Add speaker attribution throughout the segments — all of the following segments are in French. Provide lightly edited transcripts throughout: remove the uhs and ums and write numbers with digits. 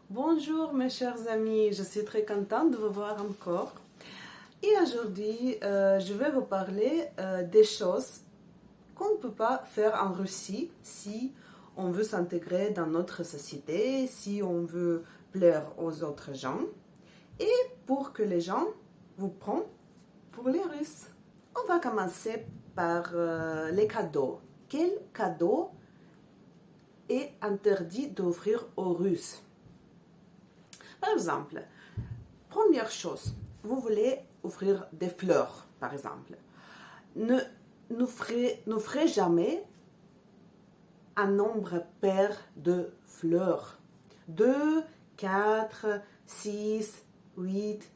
Speaker 1: Bonjour mes chers amis, je suis très contente de vous voir encore. Et aujourd'hui, je vais vous parler des choses qu'on ne peut pas faire en Russie si on veut s'intégrer dans notre société, si on veut plaire aux autres gens et pour que les gens vous prennent pour les Russes. On va commencer par les cadeaux. Quel cadeau est interdit d'offrir aux Russes? Par exemple, première chose, vous voulez offrir des fleurs, par exemple. N'offrez jamais un nombre pair de fleurs. 2, 4, 6, 8,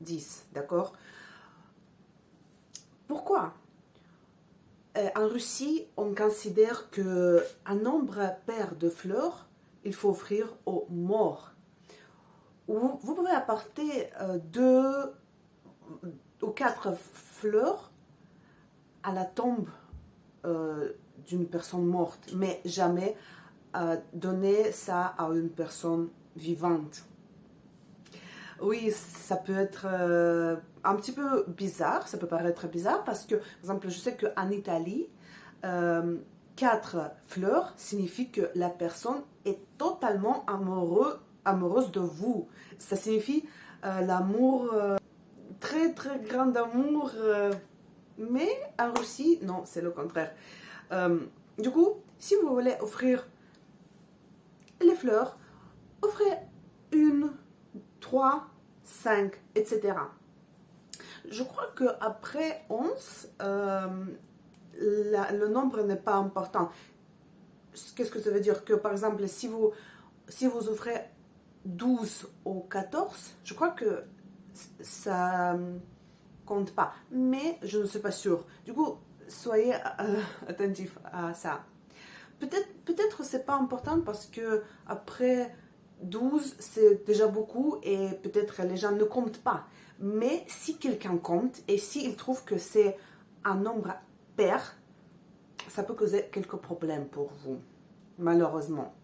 Speaker 1: 10, d'accord? Pourquoi? En Russie, on considère qu'un nombre pair de fleurs, il faut offrir aux morts. Vous pouvez apporter 2 ou 4 fleurs à la tombe d'une personne morte, mais jamais donner ça à une personne vivante. Oui, ça peut être un petit peu bizarre, ça peut paraître bizarre parce que, par exemple, je sais qu'en Italie, 4 fleurs signifie que la personne est totalement amoureuse de vous. Ça signifie l'amour, très très grand amour, mais en Russie, non, c'est le contraire. Du coup, si vous voulez offrir les fleurs, offrez 1, 3, 5, etc. Je crois qu'après 11, le nombre n'est pas important. Qu'est-ce que ça veut dire? Que par exemple, si vous offrez 12 ou 14, je crois que ça compte pas. Mais je ne suis pas sûre. Du coup, soyez attentifs à ça. Peut-être c'est pas important parce que après 12, c'est déjà beaucoup et peut-être les gens ne comptent pas. Mais si quelqu'un compte et s'il trouve que c'est un nombre pair, ça peut causer quelques problèmes pour vous, malheureusement.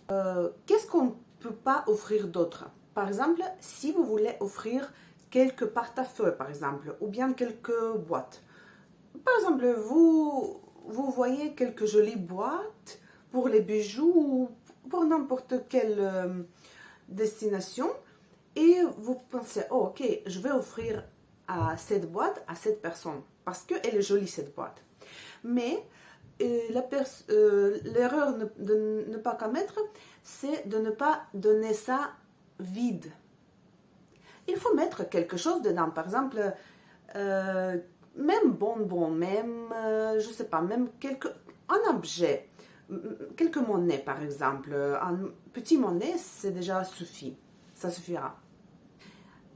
Speaker 1: Qu'est-ce qu'on ne peut pas offrir d'autre? Par exemple, si vous voulez offrir quelques portefeuilles, par exemple, ou bien quelques boîtes. Par exemple, vous voyez quelques jolies boîtes pour les bijoux ou pour n'importe quelle destination et vous pensez, oh, ok, je vais offrir à cette boîte à cette personne parce qu'elle est jolie cette boîte. Mais l'erreur de ne pas commettre, c'est de ne pas donner ça vide. Il faut mettre quelque chose dedans. Par exemple, même bonbons, même, je sais pas, même un objet, quelques monnaies par exemple. Un petit monnaie, c'est déjà suffit. Ça suffira.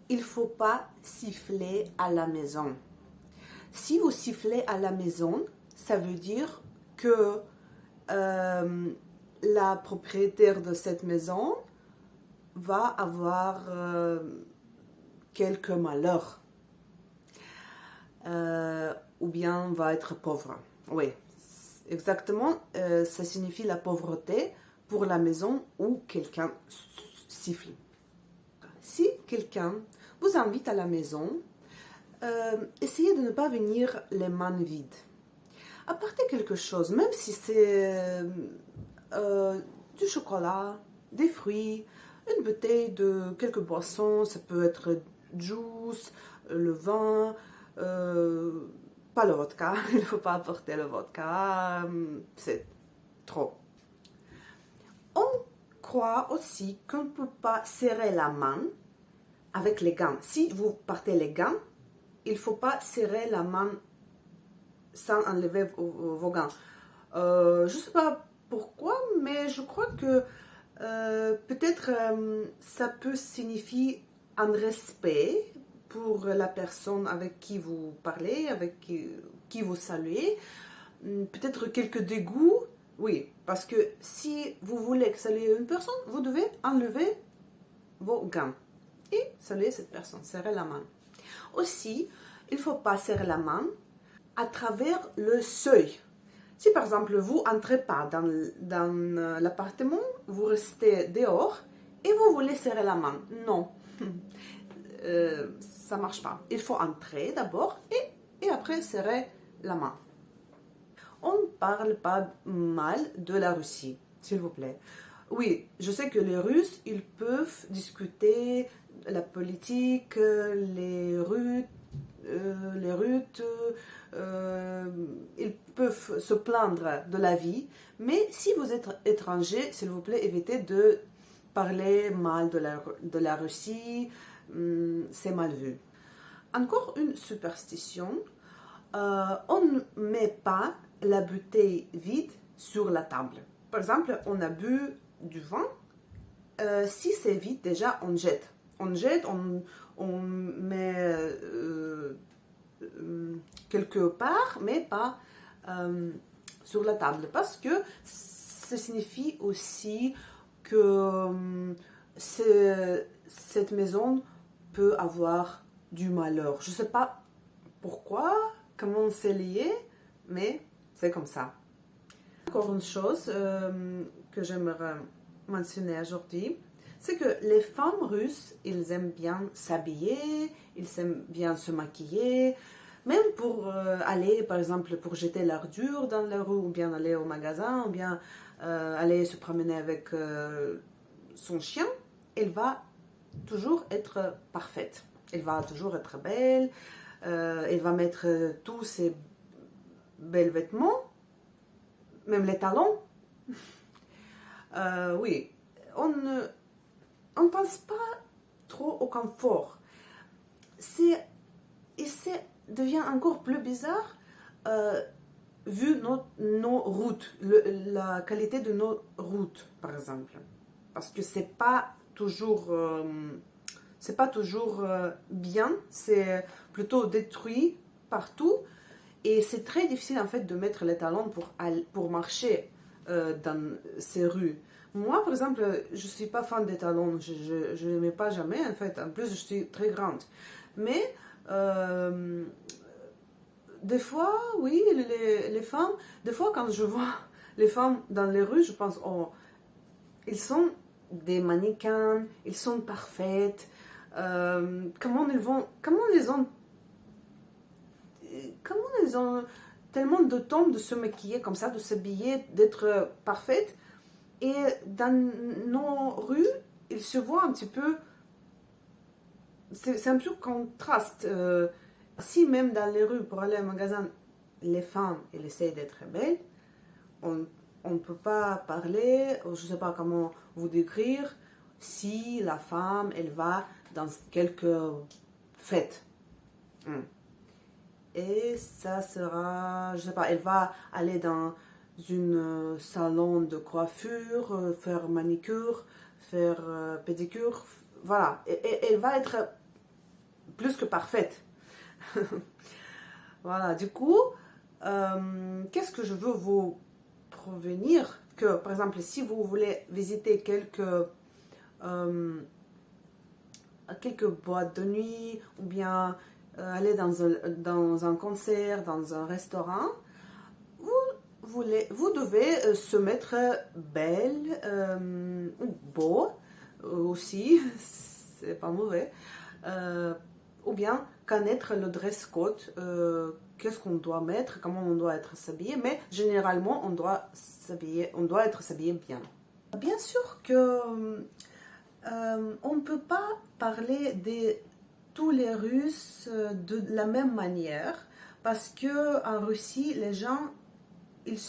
Speaker 1: Il ne faut pas siffler à la maison. Si vous sifflez à la maison, ça veut dire que la propriétaire de cette maison va avoir quelques malheurs ou bien va être pauvre. Oui, exactement, ça signifie la pauvreté pour la maison où quelqu'un siffle. Si quelqu'un vous invite à la maison, essayez de ne pas venir les mains vides. Apportez quelque chose, même si c'est du chocolat, des fruits, une bouteille de quelques boissons, ça peut être juice, le vin, pas le vodka, il ne faut pas apporter le vodka, c'est trop. On croit aussi qu'on ne peut pas serrer la main avec les gants. Si vous portez les gants, il ne faut pas serrer la main sans enlever vos gants. Je ne sais pas pourquoi, mais je crois que peut-être ça peut signifier un respect pour la personne avec qui vous parlez, avec qui vous saluez. Peut-être quelques dégoûts, oui, parce que si vous voulez saluer une personne, vous devez enlever vos gants et saluer cette personne, serrer la main. Aussi, il ne faut pas serrer la main à travers le seuil. Si par exemple vous n'entrez pas dans l'appartement, vous restez dehors et vous voulez serrer la main. Non, ça marche pas. Il faut entrer d'abord et après serrer la main. On ne parle pas mal de la Russie, s'il vous plaît. Oui, je sais que les Russes, ils peuvent discuter la politique, ils peuvent se plaindre de la vie, mais si vous êtes étranger, s'il vous plaît, évitez de parler mal de la Russie, c'est mal vu. Encore une superstition, on ne met pas la bouteille vide sur la table. Par exemple, on a bu du vin, si c'est vide, déjà on jette. On jette, on met quelque part, mais pas sur la table. Parce que ça signifie aussi que cette maison peut avoir du malheur. Je ne sais pas pourquoi, comment c'est lié, mais c'est comme ça. Encore une chose que j'aimerais mentionner aujourd'hui, c'est que les femmes russes, ils aiment bien s'habiller, ils aiment bien se maquiller, même pour aller, par exemple, pour jeter l'ordure dans la rue, ou bien aller au magasin, ou bien aller se promener avec son chien, elle va toujours être parfaite. Elle va toujours être belle, elle va mettre tous ses belles vêtements, même les talons. Oui, on ne pense pas trop au confort. Et ça devient encore plus bizarre vu nos routes, la qualité de nos routes, par exemple. Parce que c'est pas toujours bien, c'est plutôt détruit partout. Et c'est très difficile en fait de mettre les talons pour marcher dans ces rues. Moi, par exemple, je ne suis pas fan des talons, je ne les mets pas jamais en fait. En plus, je suis très grande. Mais des fois, oui, les femmes, des fois quand je vois les femmes dans les rues, je pense, oh, ils sont des mannequins, ils sont parfaites. Comment ils ont tellement de temps de se maquiller comme ça, de s'habiller, d'être parfaite. Et dans nos rues, il se voit un petit peu, c'est un peu contraste. Si même dans les rues, pour aller au magasin, les femmes, elles essayent d'être belles, on ne peut pas parler, je ne sais pas comment vous décrire, si la femme, elle va dans quelques fêtes. Et ça sera, je sais pas, elle va aller dans une salon de coiffure, faire manicure, faire pédicure, voilà. Et elle va être plus que parfaite. Voilà, du coup, qu'est-ce que je veux vous prévenir? Que, par exemple, si vous voulez visiter quelques boîtes de nuit, ou bien aller dans un concert, dans un restaurant, vous devez se mettre belle ou beau aussi, c'est pas mauvais, ou bien connaître le dress code, qu'est-ce qu'on doit mettre, comment on doit être s'habillé, mais généralement on doit être s'habillé bien. Bien sûr que on ne peut pas parler de tous les Russes de la même manière, parce que en Russie, les gens, ils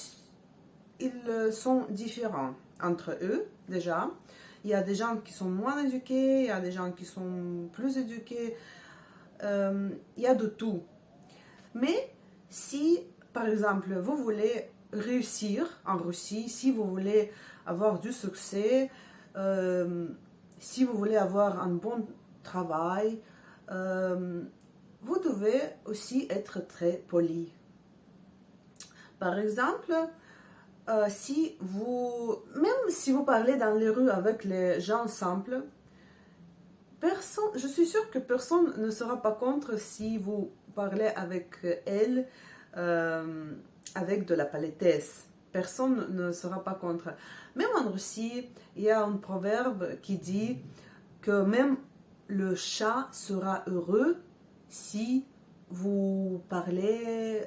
Speaker 1: sont différents entre eux, déjà. Il y a des gens qui sont moins éduqués, il y a des gens qui sont plus éduqués, il y a de tout. Mais si, par exemple, vous voulez réussir en Russie, si vous voulez avoir du succès, si vous voulez avoir un bon travail, vous devez aussi être très poli. Par exemple, même si vous parlez dans les rues avec les gens simples, je suis sûre que personne ne sera pas contre si vous parlez avec elle avec de la politesse. Personne ne sera pas contre. Même en Russie, il y a un proverbe qui dit que même le chat sera heureux si vous parlez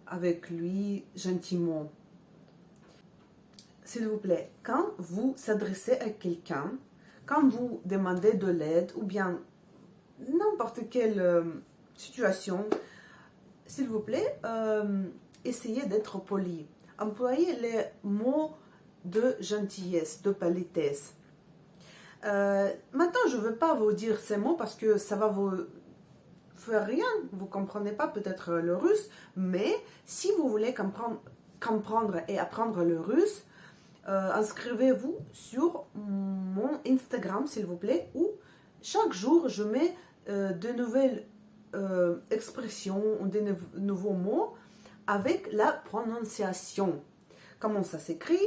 Speaker 1: avec lui gentiment. S'il vous plaît, quand vous s'adressez à quelqu'un, quand vous demandez de l'aide ou bien n'importe quelle situation, s'il vous plaît, essayez d'être poli. Employez les mots de gentillesse, de politesse. Maintenant, je ne veux pas vous dire ces mots parce que ça va vous faire rien. Vous ne comprenez pas peut-être le russe, mais si vous voulez comprendre et apprendre le russe, inscrivez-vous sur mon Instagram, s'il vous plaît, où chaque jour, je mets de nouvelles expressions ou de nouveaux mots avec la prononciation. Comment ça s'écrit,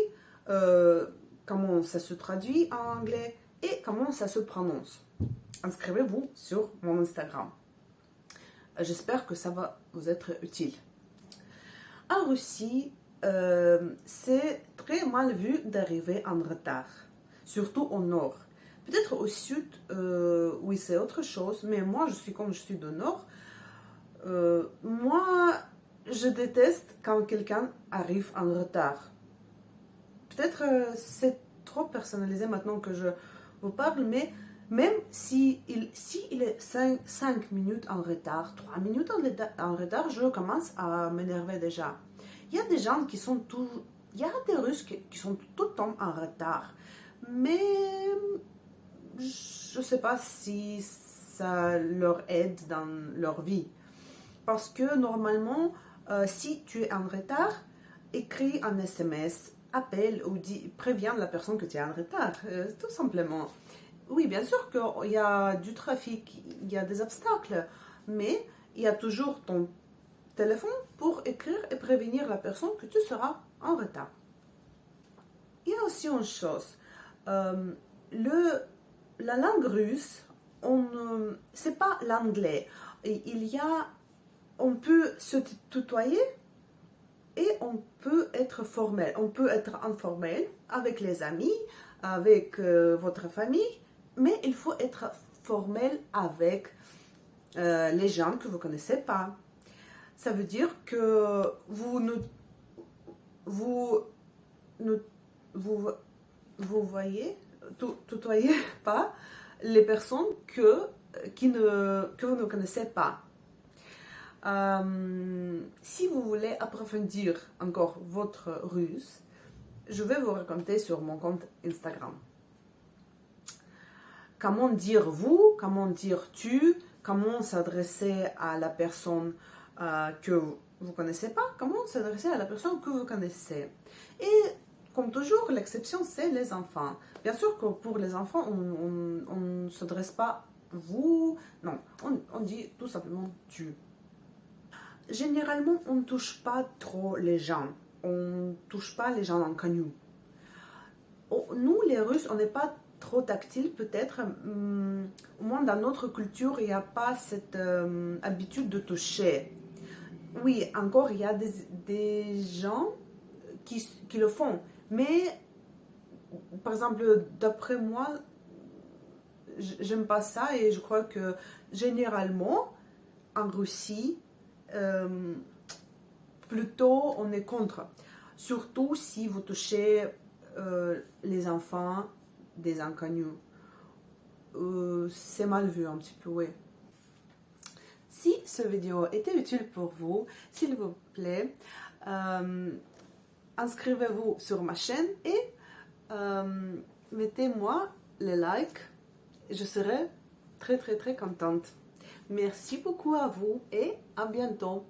Speaker 1: comment ça se traduit en anglais et comment ça se prononce. Inscrivez-vous sur mon Instagram. J'espère que ça va vous être utile. En Russie, c'est très mal vu d'arriver en retard, surtout au nord. Peut-être au sud, oui, c'est autre chose, mais moi, comme je suis du nord, moi, je déteste quand quelqu'un arrive en retard. Peut-être c'est trop personnalisé maintenant que je vous parle, mais même si il est 5 minutes en retard, 3 minutes en retard, je commence à m'énerver déjà. Il y a des gens qui sont il y a des Russes qui sont tout le temps en retard, mais je ne sais pas si ça leur aide dans leur vie. Parce que normalement, si tu es en retard, écris un SMS, appelle ou préviens la personne que tu es en retard, tout simplement. Oui, bien sûr qu'il y a du trafic, il y a des obstacles, mais il y a toujours ton téléphone pour écrire et prévenir la personne que tu seras en retard. Il y a aussi une chose, la langue russe, c'est pas l'anglais. On peut se tutoyer et on peut être formel. On peut être informel avec les amis, avec votre famille, mais il faut être formel avec les gens que vous ne connaissez pas. Ça veut dire que vous voyez, tutoyez pas les personnes que vous ne connaissez pas. Si vous voulez approfondir encore votre russe, je vais vous raconter sur mon compte Instagram. Comment dire vous, comment dire tu, comment s'adresser à la personne que vous ne connaissez pas, comment s'adresser à la personne que vous connaissez. Et comme toujours, l'exception, c'est les enfants. Bien sûr que pour les enfants, on ne s'adresse pas vous, non, on dit tout simplement tu. Généralement, on ne touche pas trop les gens. On ne touche pas les gens inconnus. Nous, les Russes, on n'est pas trop tactile peut-être. Au moins, dans notre culture, il n'y a pas cette habitude de toucher. Oui, encore, il y a des gens qui le font. Mais, par exemple, d'après moi, j'aime pas ça et je crois que généralement, en Russie, plutôt on est contre. Surtout si vous touchez les enfants des inconnus. C'est mal vu un petit peu, oui. Si cette vidéo était utile pour vous, s'il vous plaît, inscrivez-vous sur ma chaîne et mettez-moi les likes. Je serai très très très contente. Merci beaucoup à vous et à bientôt.